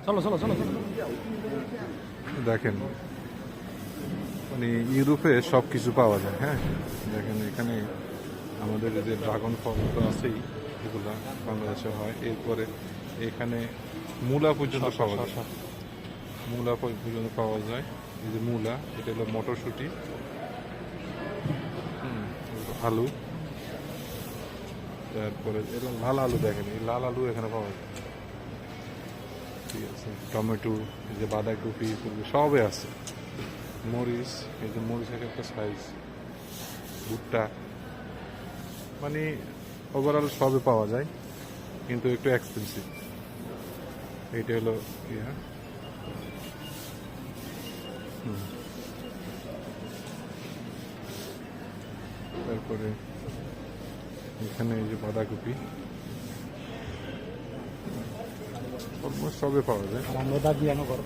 চলো চলো চলো চলো। দেখেন মানে ইউরোপে সব কিছু পাওয়া যায়। হ্যাঁ দেখেন এখানে আমাদের যে ড্রাগন ফল তো আছেই, এগুলা বাংলাদেশে হয়। এরপরে এখানে মূলা পর্যন্ত পাওয়া যায়, মূলা পর্যন্ত পাওয়া যায়। এই যে মূলা, এটা হলো মটরশুঁটি, আলু, তারপরে এটা লাল আলু। দেখেন এই লাল আলু এখানে পাওয়া যায়। ঠিক আছে, টমেটো, এই যে বাঁধাকপি, সবে আছে। মরিচ, এই যে মরিচের একটা সাইজ, ভুট্টা, মানে ওভারঅল সবে পাওয়া যায়, কিন্তু একটু এক্সপেন্সিভ। এইটা হলো ইয়া। তারপরে এখানে এই যে বাঁধাকপি, অলমোস্ট সবে পাওয়া যায়। আমরা দাদি আমার ঘর